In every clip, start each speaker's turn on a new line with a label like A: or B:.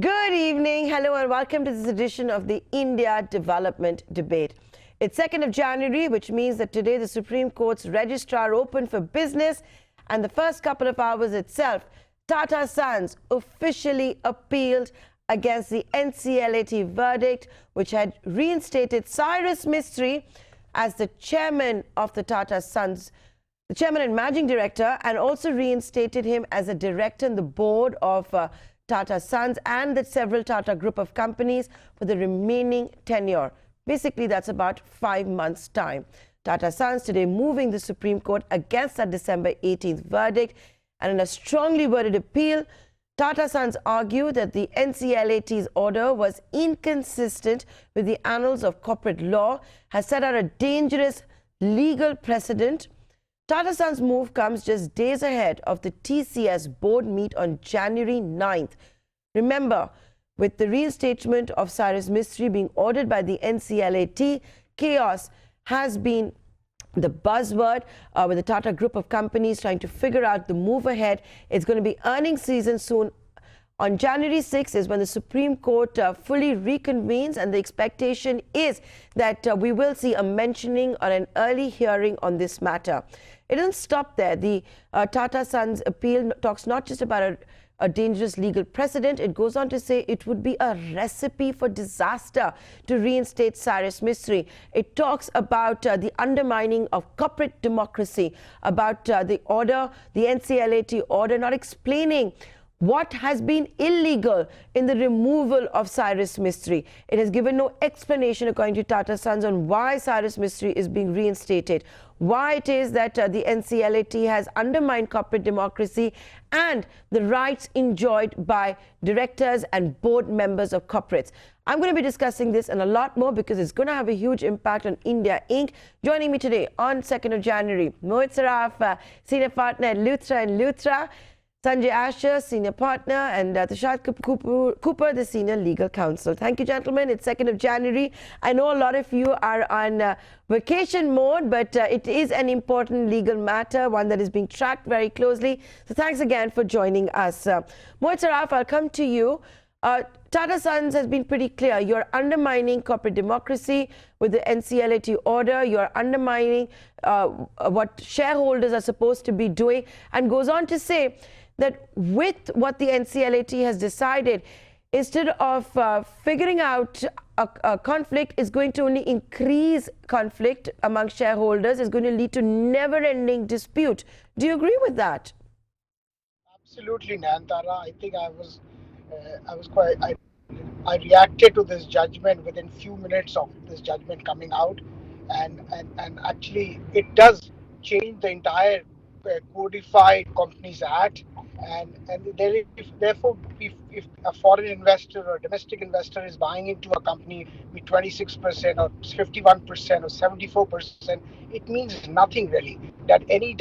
A: Good evening, hello and welcome to this edition of the India Development Debate. It's 2nd of January, which means that today the Supreme Court's registrar opened for business, and the first couple of hours itself, Tata Sons officially appealed against the NCLAT verdict, which had reinstated Cyrus Mistry as the chairman of the Tata Sons, the chairman and managing director, and also reinstated him as a director in the board of Tata Sons and the several Tata group of companies for the remaining tenure. Basically, that's about 5 months' time. Tata Sons today moving the Supreme Court against that December 18th verdict, and in a strongly worded appeal, Tata Sons argue that the NCLAT's order was inconsistent with the annals of corporate law, has set out a dangerous legal precedent. Tata Sons' move comes just days ahead of the TCS board meet on January 9th. Remember, with the reinstatement of Cyrus Mistry being ordered by the NCLAT, chaos has been the buzzword with the Tata group of companies trying to figure out the move ahead. It's going to be earnings season soon. On January 6th is when the Supreme Court fully reconvenes, and the expectation is that we will see a mentioning or an early hearing on this matter. It doesn't stop there. The Tata Sons appeal talks not just about a dangerous legal precedent. It goes on to say it would be a recipe for disaster to reinstate Cyrus Mistry. It talks about the undermining of corporate democracy, about the order, the NCLAT order, not explaining what has been illegal in the removal of Cyrus Mistry. It has given no explanation, according to Tata Sons, on why Cyrus Mistry is being reinstated, why it is that the NCLAT has undermined corporate democracy and the rights enjoyed by directors and board members of corporates. I'm going to be discussing this and a lot more because it's going to have a huge impact on India Inc. Joining me today on 2nd of January, Mohit Saraf, senior partner at Luthra & Luthra, Sanjay Asher, senior partner, and Tushaad Cooper, the senior legal counsel. Thank you, gentlemen. It's 2nd of January. I know a lot of you are on vacation mode, but it is an important legal matter, one that is being tracked very closely. So thanks again for joining us. Mohit Saraf, I'll come to you. Tata Sons has been pretty clear. You're undermining corporate democracy with the NCLAT order. You're undermining what shareholders are supposed to be doing, and goes on to say that with what the NCLAT has decided, instead of figuring out a conflict, is going to only increase conflict among shareholders, is going to lead to never-ending dispute. Do you agree with that?
B: Absolutely, Nayantara. I think I reacted to this judgment within few minutes of this judgment coming out, and actually it does change the entire codified Companies Act, and therefore if a foreign investor or domestic investor is buying into a company with 26% or 51% or 74%, it means nothing really. That any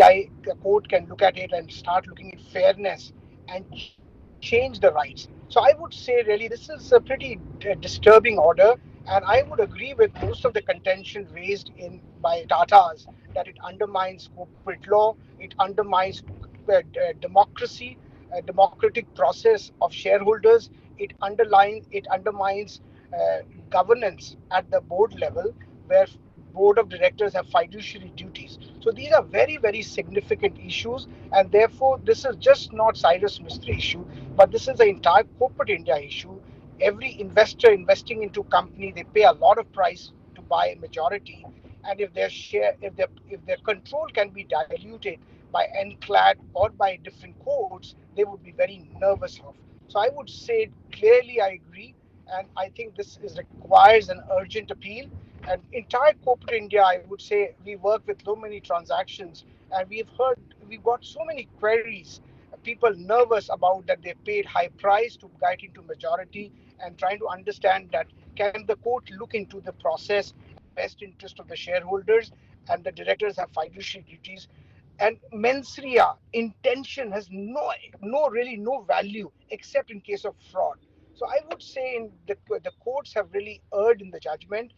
B: court can look at it and start looking at fairness and change the rights. So I would say really this is a pretty disturbing order, and I would agree with most of the contention raised by Tatas that it undermines corporate law, it undermines democracy, a democratic process of shareholders, it undermines governance at the board level, where board of directors have fiduciary duties. So these are very, very significant issues, and therefore this is just not Cyrus Mistry issue, but this is the entire corporate India issue. Every investor investing into company, they pay a lot of price to buy a majority, and if their control can be diluted by NCLAT or by different courts, they would be very nervous of. So I would say clearly I agree, and I think this requires an urgent appeal. And entire corporate India, I would say, we work with so many transactions, and we've got so many queries, people nervous about that they paid high price to get into majority, and trying to understand that can the court look into the process, best interest of the shareholders, and the directors have fiduciary duties. And mens rea, intention, has no value except in case of fraud. So I would say the courts have really erred in the judgment.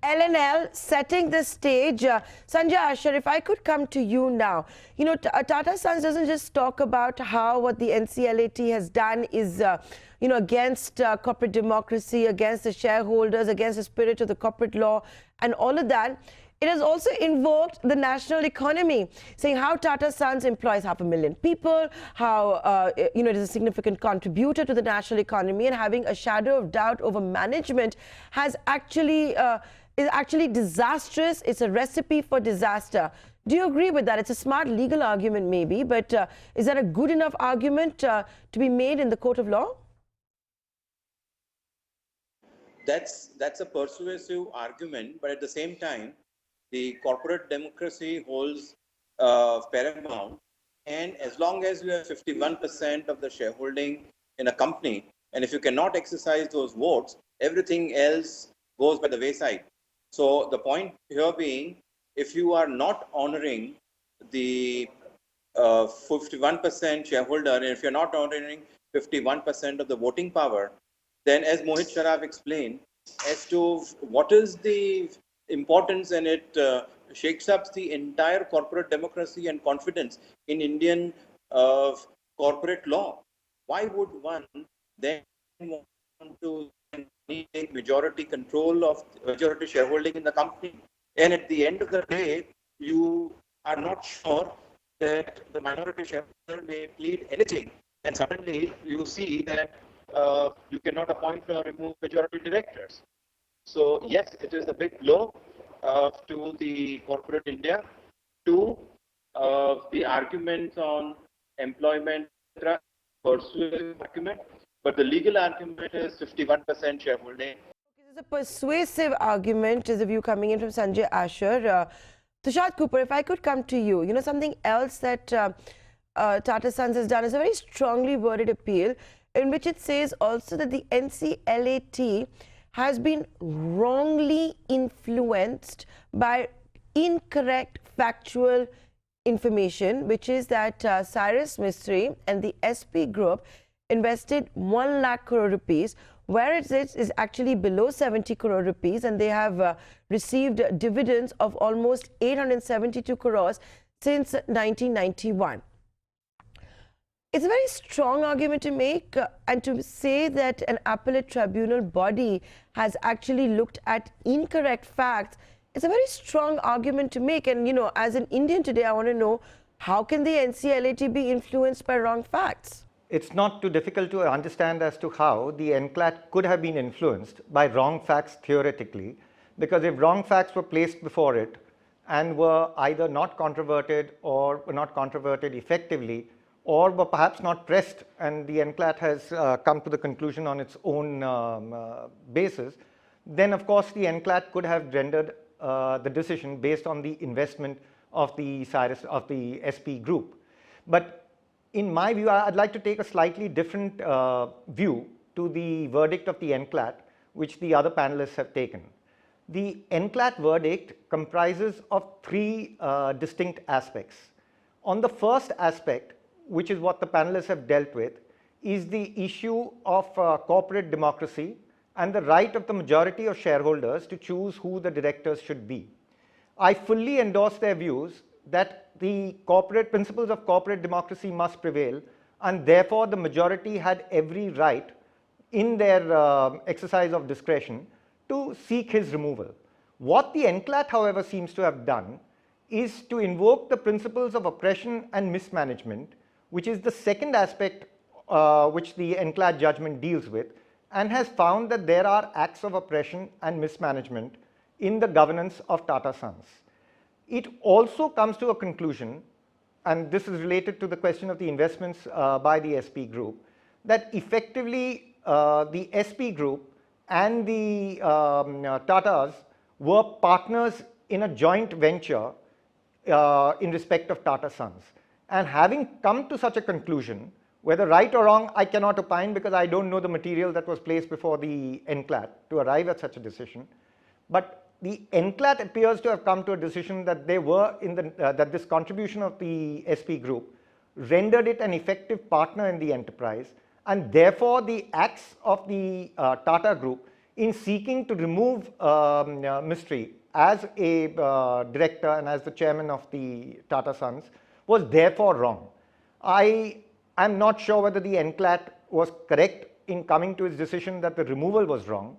A: L&L setting the stage. Sanjay Asher, if I could come to you now. Tata Sons doesn't just talk about how what the NCLAT has done is, against corporate democracy, against the shareholders, against the spirit of the corporate law and all of that. It has also invoked the national economy, saying how Tata Sons employs 500,000 people, how it is a significant contributor to the national economy, and having a shadow of doubt over management is actually disastrous. It's a recipe for disaster. Do you agree with that? It's a smart legal argument maybe, but is that a good enough argument to be made in the court of law?
C: That's a persuasive argument, but at the same time, the corporate democracy holds paramount, and as long as you have 51% of the shareholding in a company, and if you cannot exercise those votes, everything else goes by the wayside. So the point here being, if you are not honoring the 51% shareholder, and if you're not honoring 51% of the voting power, then as Mohit Saraf explained, as to what is the importance, and it shakes up the entire corporate democracy and confidence in Indian corporate law. Why would one then want to take majority control of majority shareholding in the company? And at the end of the day, you are not sure that the minority shareholder may plead anything, and suddenly you see that you cannot appoint or remove majority directors. So yes, it is a big blow to the corporate India, to the arguments on employment, persuasive argument, but the legal argument is 51% shareholding.
A: This is a persuasive argument, is a view coming in from Sanjay Asher. Tushaad Cooper, if I could come to you, something else that Tata Sons has done is a very strongly worded appeal in which it says also that the NCLAT has been wrongly influenced by incorrect factual information, which is that Cyrus Mistry and the SP group invested 1 lakh crore rupees, where it is actually below 70 crore rupees, and they have received dividends of almost 872 crores since 1991. It's a very strong argument to make, and to say that an appellate tribunal body has actually looked at incorrect facts, it's a very strong argument to make. And, as an Indian today, I want to know, how can the NCLAT be influenced by wrong facts?
D: It's not too difficult to understand as to how the NCLAT could have been influenced by wrong facts theoretically, because if wrong facts were placed before it and were either not controverted or were not controverted effectively, or were perhaps not pressed, and the NCLAT has come to the conclusion on its own basis, then of course the NCLAT could have rendered the decision based on the investment of the SP group. But in my view, I'd like to take a slightly different view to the verdict of the NCLAT, which the other panelists have taken. The NCLAT verdict comprises of 3 distinct aspects. On the first aspect, which is what the panelists have dealt with, is the issue of corporate democracy and the right of the majority of shareholders to choose who the directors should be. I fully endorse their views that the corporate principles of corporate democracy must prevail, and therefore the majority had every right in their exercise of discretion to seek his removal. What the NCLAT, however, seems to have done is to invoke the principles of oppression and mismanagement, which is the second aspect which the NCLAT judgment deals with, and has found that there are acts of oppression and mismanagement in the governance of Tata Sons. It also comes to a conclusion, and this is related to the question of the investments by the SP group, that effectively the SP group and the Tatas were partners in a joint venture in respect of Tata Sons. And having come to such a conclusion, whether right or wrong, I cannot opine because I don't know the material that was placed before the NCLAT to arrive at such a decision. But the NCLAT appears to have come to a decision that they were in the that this contribution of the SP group rendered it an effective partner in the enterprise, and therefore the acts of the Tata group in seeking to remove Mistry as a director and as the chairman of the Tata Sons was therefore wrong. I am not sure whether the NCLAT was correct in coming to his decision that the removal was wrong,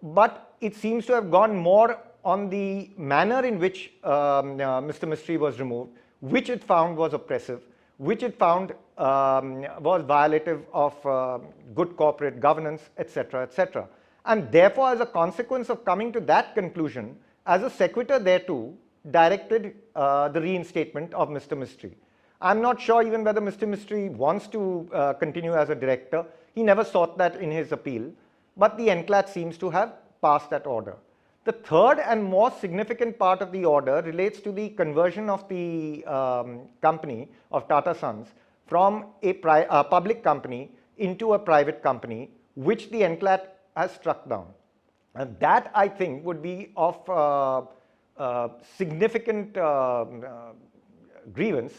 D: but it seems to have gone more on the manner in which Mr. Mistry was removed, which it found was oppressive, which it found was violative of good corporate governance, etc., etc. And therefore, as a consequence of coming to that conclusion, as a sequitur thereto, directed the reinstatement of Mr. Mistry. I'm not sure even whether Mr. Mistry wants to continue as a director. He never sought that in his appeal, but the NCLAT seems to have passed that order. The third and more significant part of the order relates to the conversion of the company of Tata Sons from a public company into a private company, which the NCLAT has struck down. And that, I think, would be of significant grievance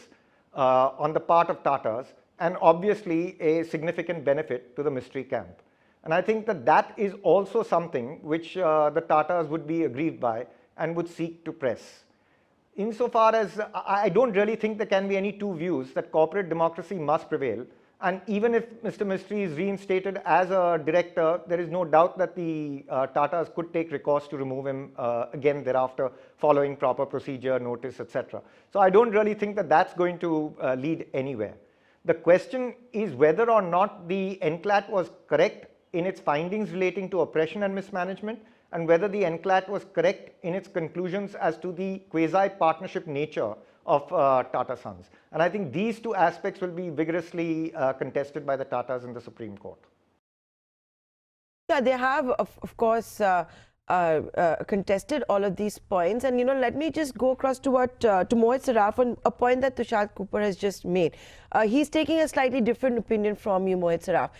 D: on the part of Tatas, and obviously a significant benefit to the Mistry camp. And I think that that is also something which the Tatas would be aggrieved by and would seek to press. Insofar as I don't really think there can be any two views that corporate democracy must prevail, and even if Mr. Mistry is reinstated as a director, there is no doubt that the Tatas could take recourse to remove him again thereafter, following proper procedure, notice, etc. So I don't really think that that's going to lead anywhere. The question is whether or not the NCLAT was correct in its findings relating to oppression and mismanagement, and whether the NCLAT was correct in its conclusions as to the quasi-partnership nature of Tata Sons. And I think these two aspects will be vigorously contested by the Tatas in the Supreme Court.
A: Yeah, they have, of course, contested all of these points. And, let me just go across to what to Mohit Saraf on a point that Tushaad Cooper has just made. He's taking a slightly different opinion from you, Mohit Saraf.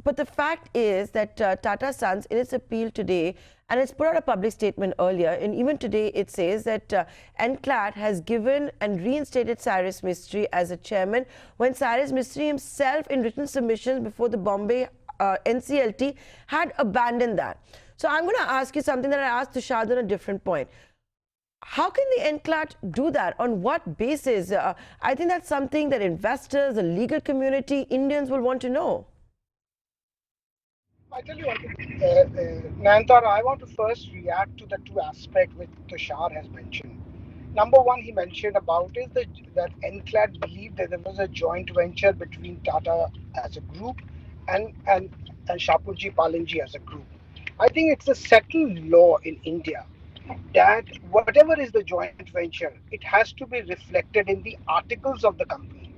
A: But the fact is that Tata Sons, in its appeal today, and it's put out a public statement earlier, and even today it says that NCLAT has given and reinstated Cyrus Mistry as a chairman when Cyrus Mistry himself, in written submissions before the Bombay NCLT, had abandoned that. So I'm going to ask you something that I asked Tushaad on a different point. How can the NCLAT do that? On what basis? I think that's something that investors, the legal community, Indians will want to know.
B: I tell you one thing, Nayantara, I want to first react to the two aspects which Tushar has mentioned. Number one, he mentioned about is that NCLAT believed that there was a joint venture between Tata as a group and Shapoorji Pallonji as a group. I think it's a settled law in India that whatever is the joint venture, it has to be reflected in the articles of the company.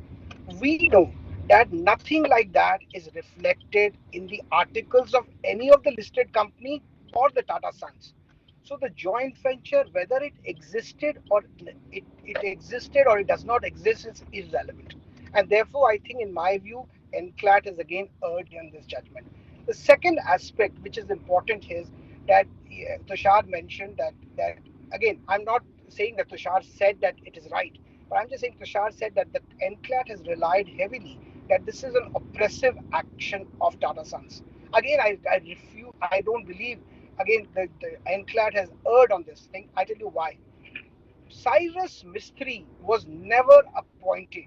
B: We know that nothing like that is reflected in the articles of any of the listed company or the Tata Sons. So the joint venture, whether it existed or it existed or it does not exist, is irrelevant. And therefore, I think, in my view, NCLAT is again erred in this judgment. The second aspect, which is important, is that Tushar mentioned that again, I'm not saying that Tushar said that it is right, but I'm just saying Tushar said that the NCLAT has relied heavily that this is an oppressive action of Tata Sons. Again, I refuse. I don't believe. Again, the NCLAT has erred on this thing. I tell you why. Cyrus Mistry was never appointed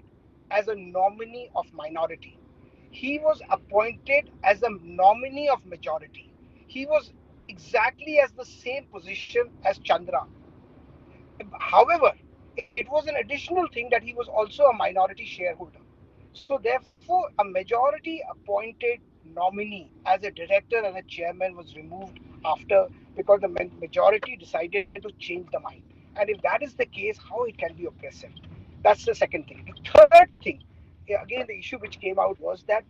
B: as a nominee of minority. He was appointed as a nominee of majority. He was exactly as the same position as Chandra. However, it was an additional thing that he was also a minority shareholder. So therefore, a majority appointed nominee as a director and a chairman was removed after, because the majority decided to change the mind. And if that is the case, how it can be oppressive? That's the second thing. The third thing, again, the issue which came out was that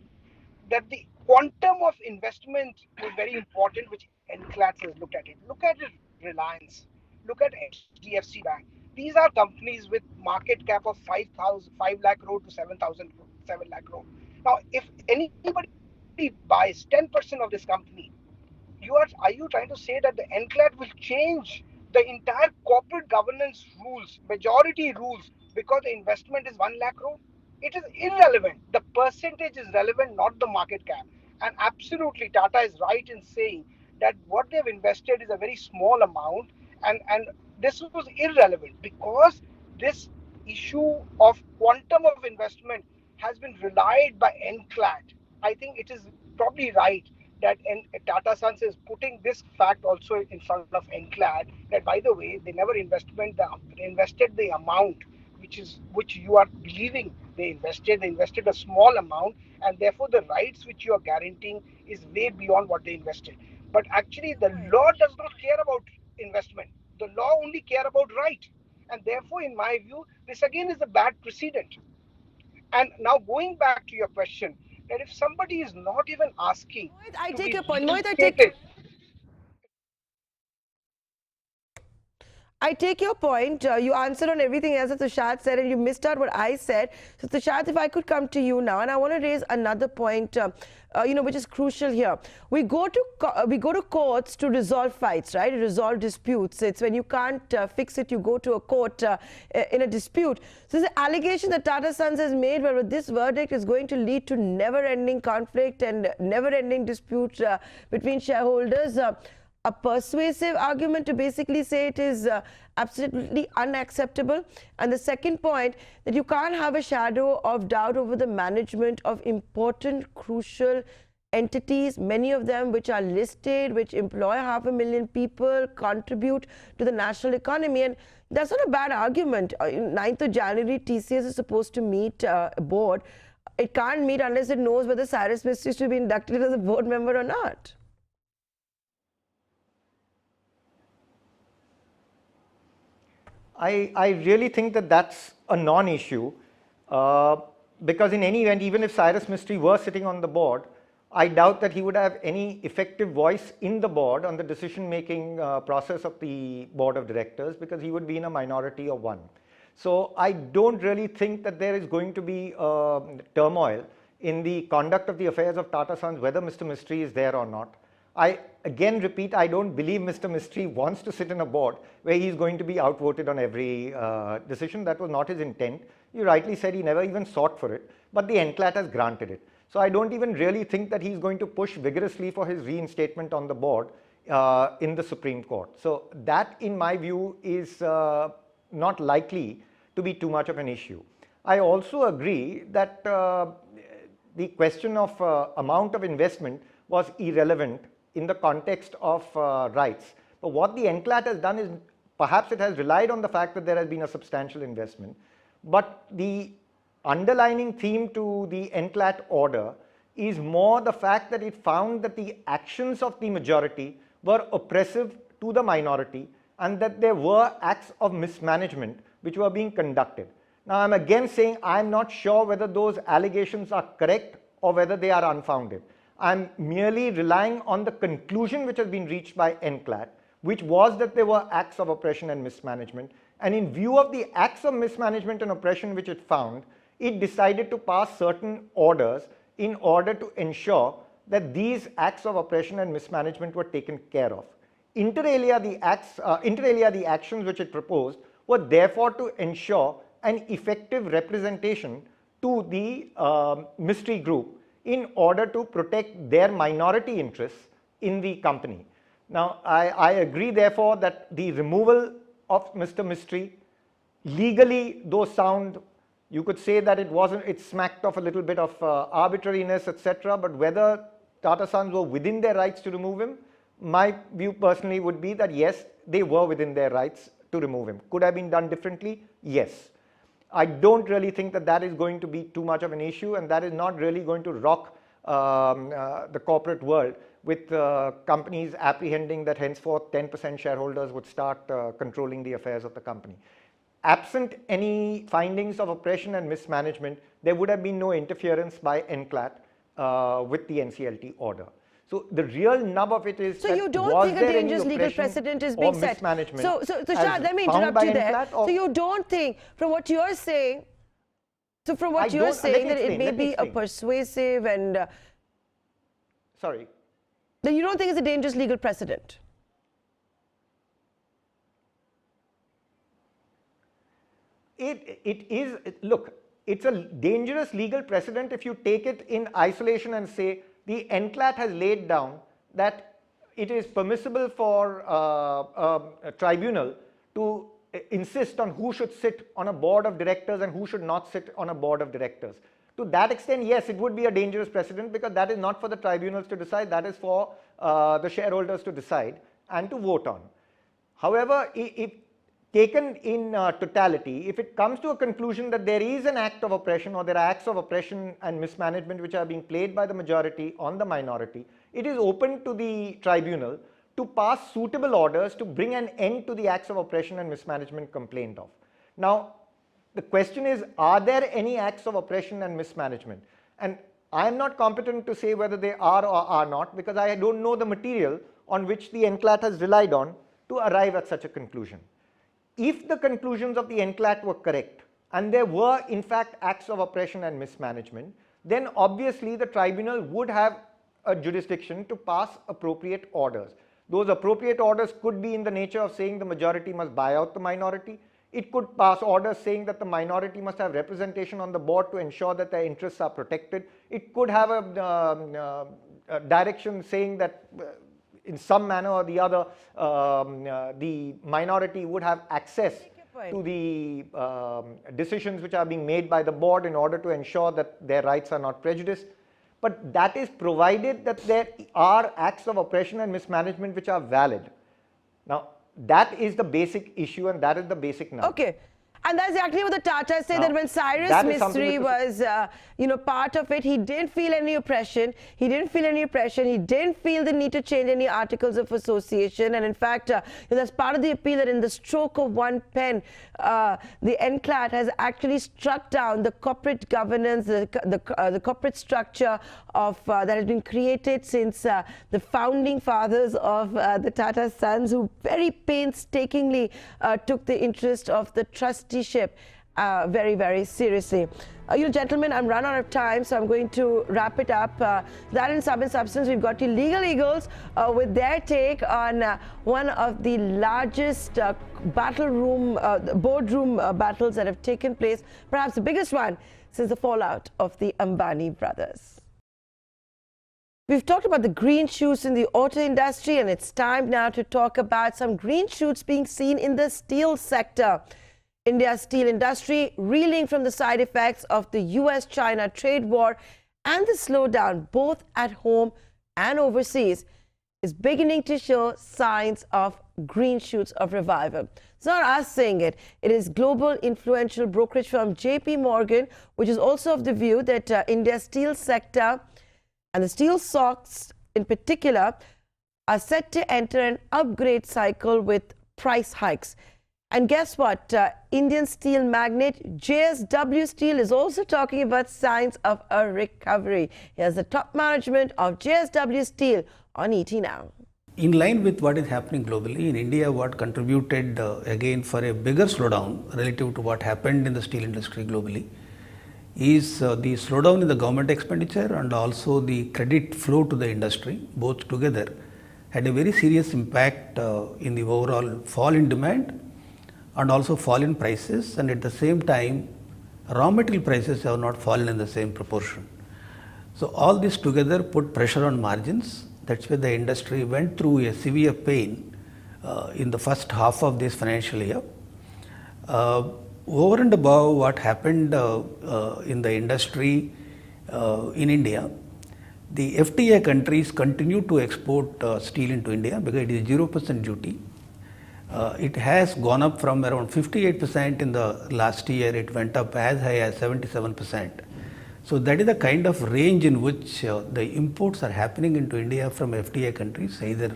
B: the quantum of investment was very important, which NCLAT has looked at it. Look at it, Reliance. Look at HDFC Bank. These are companies with market cap of 5 lakh crore to 7 lakh crore. Now, if anybody buys 10% of this company, are you trying to say that the NCLAT will change the entire corporate governance rules, majority rules, because the investment is 1 lakh crore? It is irrelevant. The percentage is relevant, not the market cap. And absolutely, Tata is right in saying that what they've invested is a very small amount, and this was irrelevant because this issue of quantum of investment has been relied by NCLAT I think it is probably right that Tata Sons is putting this fact also in front of NCLAT, that by the way they never invested the amount which you are believing they invested. They invested a small amount, and therefore the rights which you are guaranteeing is way beyond what they invested. But actually, the law does not care about investment. The law only care about right, and therefore, in my view, this again is a bad precedent. And now going back to your question, that if somebody is not even asking
A: Mohit, I
B: to
A: take
B: be
A: your point.
B: reinstated.
A: I take your point. You answered on everything else that Tushad said, and you missed out what I said. So, Tushad, if I could come to you now, and I want to raise another point, which is crucial here. We go to courts to resolve fights, right? To resolve disputes. It's when you can't fix it, you go to a court in a dispute. So, the allegation that Tata Sons has made, where this verdict is going to lead to never-ending conflict and never-ending dispute between shareholders. A persuasive argument to basically say it is absolutely unacceptable. And the second point, that you can't have a shadow of doubt over the management of important, crucial entities, many of them which are listed, which employ 500,000 people, contribute to the national economy. And that's not a bad argument. 9th of January, TCS is supposed to meet a board. It can't meet unless it knows whether Cyrus Mistry is to be inducted as a board member or not.
D: I really think that that's a non-issue because in any event, even if Cyrus Mistry were sitting on the board, I doubt that he would have any effective voice in the board on the decision-making process of the board of directors, because he would be in a minority of one. So I don't really think that there is going to be turmoil in the conduct of the affairs of Tata Sons, whether Mr. Mistry is there or not. I again repeat, I don't believe Mr. Mistry wants to sit in a board where he's going to be outvoted on every decision. That was not his intent. You rightly said he never even sought for it, but the NCLAT has granted it. So I don't even really think that he's going to push vigorously for his reinstatement on the board in the Supreme Court. So that, in my view, is not likely to be too much of an issue. I also agree that the question of amount of investment was irrelevant in the context of rights. But what the NCLAT has done is, perhaps it has relied on the fact that there has been a substantial investment, but the underlining theme to the NCLAT order is more the fact that it found that the actions of the majority were oppressive to the minority and that there were acts of mismanagement which were being conducted. Now, I'm again saying I'm not sure whether those allegations are correct or whether they are unfounded. I'm merely relying on the conclusion which has been reached by NCLAT, which was that there were acts of oppression and mismanagement. And in view of the acts of mismanagement and oppression which it found, it decided to pass certain orders in order to ensure that these acts of oppression and mismanagement were taken care of. Inter alia, the actions which it proposed were therefore to ensure an effective representation to the Mistry Group in order to protect their minority interests in the company. Now, I agree therefore that the removal of Mr. Mistry, legally though sound, you could say that it smacked of a little bit of arbitrariness, etc. But whether Tata Sons were within their rights to remove him, my view personally would be that yes, they were within their rights to remove him. Could have been done differently? Yes. I don't really think that that is going to be too much of an issue, and that is not really going to rock the corporate world, with companies apprehending that henceforth 10% shareholders would start controlling the affairs of the company. Absent any findings of oppression and mismanagement, there would have been no interference by NCLAT with the NCLT order. So the real nub of it is,
A: so you don't think a dangerous legal precedent is being set? So Tushad, let me interrupt you there. So you don't think, from what you're saying, that it may be a persuasive and
D: sorry,
A: then you don't think it's a dangerous legal precedent?
D: It is, look, it's a dangerous legal precedent if you take it in isolation and say the NCLAT has laid down that it is permissible for a tribunal to insist on who should sit on a board of directors and who should not sit on a board of directors. To that extent, yes, it would be a dangerous precedent because that is not for the tribunals to decide, that is for the shareholders to decide and to vote on. However, if taken in totality, if it comes to a conclusion that there is an act of oppression or there are acts of oppression and mismanagement which are being played by the majority on the minority, it is open to the tribunal to pass suitable orders to bring an end to the acts of oppression and mismanagement complained of. Now, the question is, are there any acts of oppression and mismanagement? And I am not competent to say whether they are or are not because I don't know the material on which the NCLAT has relied on to arrive at such a conclusion. If the conclusions of the NCLAT were correct and there were in fact acts of oppression and mismanagement, then obviously the tribunal would have a jurisdiction to pass appropriate orders. Those appropriate orders could be in the nature of saying the majority must buy out the minority. It could pass orders saying that the minority must have representation on the board to ensure that their interests are protected. It could have a direction saying that in some manner or the other, the minority would have access to the decisions which are being made by the board in order to ensure that their rights are not prejudiced. But that is provided that there are acts of oppression and mismanagement which are valid. Now, that is the basic issue and that is the basic nut.
A: Okay. And that's exactly what the Tata said,
D: Now,
A: that when Cyrus Mistry was, part of it, he didn't feel any oppression. He didn't feel any oppression. He didn't feel the need to change any articles of association. And in fact, that's part of the appeal that in the stroke of one pen, the NCLAT has actually struck down the corporate governance, the corporate structure of that has been created since the founding fathers of the Tata sons, who very painstakingly took the interest of the trusteeship very, very seriously. Gentlemen, I'm run out of time, so I'm going to wrap it up. That in sum and substance, we've got your Legal Eagles with their take on one of the largest boardroom battles that have taken place, perhaps the biggest one since the fallout of the Ambani brothers. We've talked about the green shoots in the auto industry, and it's time now to talk about some green shoots being seen in the steel sector. India's steel industry, reeling from the side effects of the US-China trade war and the slowdown both at home and overseas, is beginning to show signs of green shoots of revival. It's not us saying it. It is global influential brokerage firm JP Morgan, which is also of the view that India's steel sector and the steel stocks in particular are set to enter an upgrade cycle with price hikes. And guess what? Indian steel magnate JSW Steel is also talking about signs of a recovery. Here's the top management of JSW Steel on ET Now.
E: In line with what is happening globally, in India, what contributed again for a bigger slowdown relative to what happened in the steel industry globally is the slowdown in the government expenditure and also the credit flow to the industry. Both together had a very serious impact in the overall fall in demand and also fall in prices, and at the same time raw material prices have not fallen in the same proportion. So all this together put pressure on margins. That's why the industry went through a severe pain in the first half of this financial year. Over and above what happened in the industry in India, the FTA countries continue to export steel into India because it is 0% duty. It has gone up from around 58% in the last year, it went up as high as 77%. So that is the kind of range in which the imports are happening into India from FTA countries, either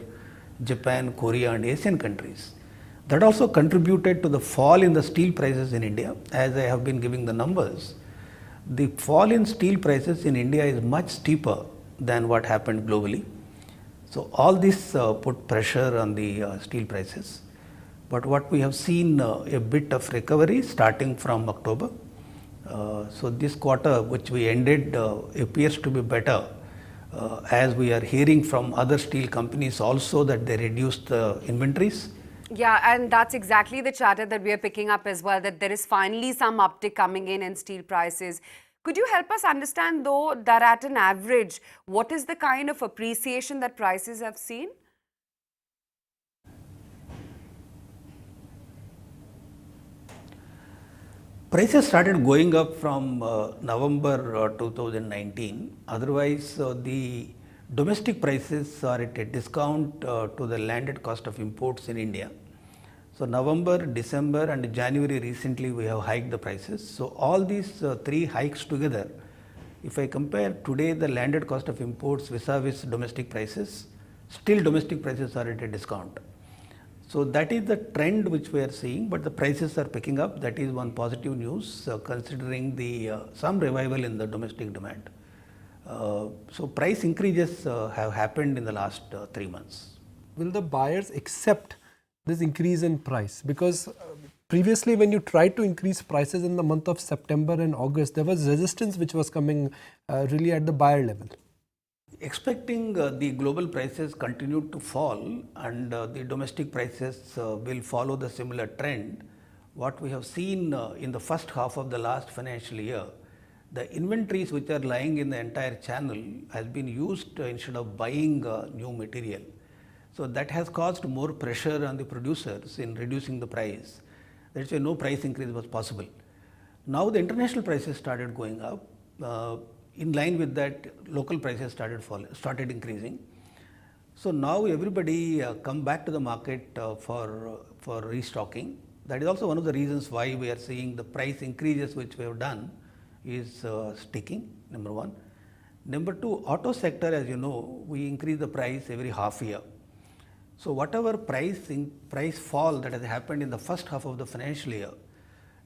E: Japan, Korea and Asian countries. That also contributed to the fall in the steel prices in India. As I have been giving the numbers, the fall in steel prices in India is much steeper than what happened globally. So all this put pressure on the steel prices. But what we have seen a bit of recovery starting from October. So this quarter which we ended appears to be better as we are hearing from other steel companies also that they reduced the inventories.
F: Yeah, and that's exactly the chatter that we are picking up as well, that there is finally some uptick coming in steel prices. Could you help us understand though that at an average, what is the kind of appreciation that prices have seen?
E: Prices started going up from November 2019. Otherwise, the domestic prices are at a discount to the landed cost of imports in India. So November, December and January recently we have hiked the prices. So all these three hikes together, if I compare today the landed cost of imports vis-a-vis domestic prices, still domestic prices are at a discount. So that is the trend which we are seeing, but the prices are picking up. That is one positive news considering the some revival in the domestic demand. So price increases have happened in the last 3 months.
G: Will the buyers accept this increase in price? Because previously when you tried to increase prices in the month of September and August, there was resistance which was coming really at the buyer level.
E: Expecting the global prices continue to fall and the domestic prices will follow the similar trend, what we have seen in the first half of the last financial year, the inventories which are lying in the entire channel has been used instead of buying new material. So that has caused more pressure on the producers in reducing the price. That's why no price increase was possible. Now the international prices started going up. In line with that, local prices started increasing. So now everybody come back to the market for restocking. That is also one of the reasons why we are seeing the price increases which we have done is sticking, number one. Number two, auto sector, as you know, we increase the price every half year. So whatever price fall that has happened in the first half of the financial year,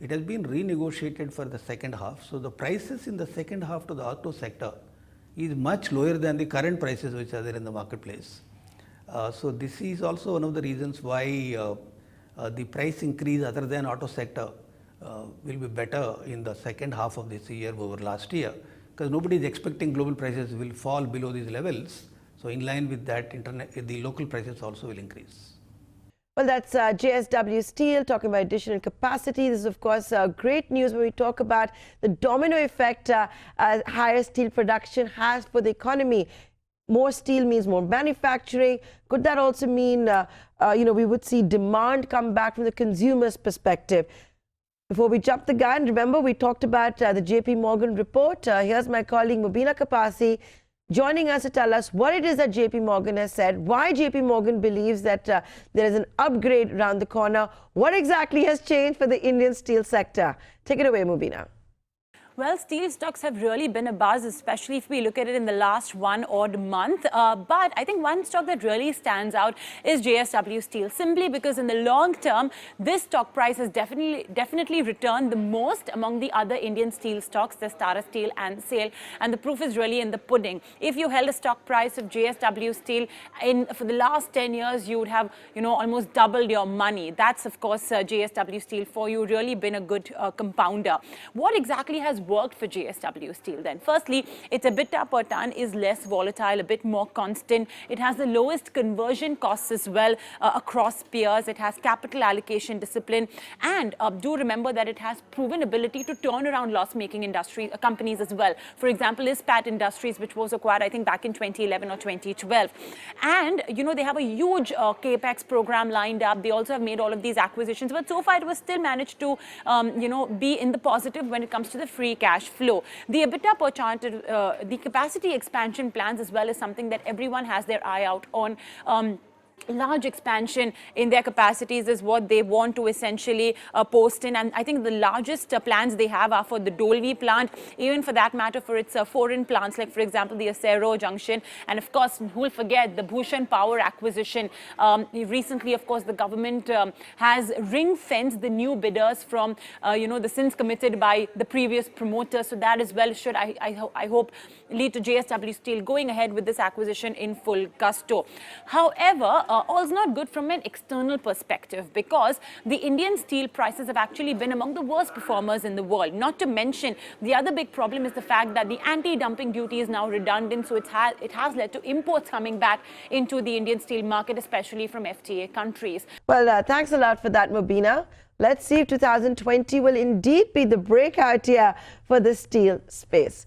E: it has been renegotiated for the second half. So the prices in the second half to the auto sector is much lower than the current prices which are there in the marketplace. So this is also one of the reasons why the price increase other than auto sector will be better in the second half of this year over last year, because nobody is expecting global prices will fall below these levels. So in line with that, the local prices also will increase.
A: Well, that's JSW Steel talking about additional capacity. This is, of course, great news when we talk about the domino effect higher steel production has for the economy. More steel means more manufacturing. Could that also mean, we would see demand come back from the consumer's perspective? Before we jump the gun, remember we talked about the JP Morgan report. Here's my colleague Mubina Kapasi joining us to tell us what it is that JP Morgan has said, why JP Morgan believes that there is an upgrade around the corner, what exactly has changed for the Indian steel sector. Take it away, Mubina.
H: Well, steel stocks have really been a buzz, especially if we look at it in the last one odd month. But I think one stock that really stands out is JSW Steel, simply because in the long term, this stock price has definitely returned the most among the other Indian steel stocks. There's Tata Steel and SAIL, and the proof is really in the pudding. If you held a stock price of JSW Steel for the last 10 years, you would have, almost doubled your money. That's, of course, JSW Steel for you, really been a good compounder. What exactly has worked for JSW Steel then? Firstly, its EBITDA per ton is less volatile, a bit more constant. It has the lowest conversion costs as well across peers. It has capital allocation discipline, and do remember that it has proven ability to turn around loss-making companies as well. For example, is Spat Industries, which was acquired, I think, back in 2011 or 2012. And, they have a huge capex program lined up. They also have made all of these acquisitions, but so far it was still managed to, be in the positive when it comes to the free cash flow. The EBITDA per charted, the capacity expansion plans as well is something that everyone has their eye out on. Large expansion in their capacities is what they want to essentially post in, and I think the largest plans they have are for the Dolvi plant, even for that matter for its foreign plants, like for example the Acero Junction, and of course who will forget the Bhushan Power acquisition. Recently, of course, the government has ring-fenced the new bidders from the sins committed by the previous promoter, so that as well should I hope lead to JSW Steel going ahead with this acquisition in full gusto. However, all's not good from an external perspective, because the Indian steel prices have actually been among the worst performers in the world. Not to mention, the other big problem is the fact that the anti-dumping duty is now redundant, so it has led to imports coming back into the Indian steel market, especially from FTA countries.
A: Well, thanks a lot for that, Mubina. Let's see if 2020 will indeed be the breakout year for the steel space.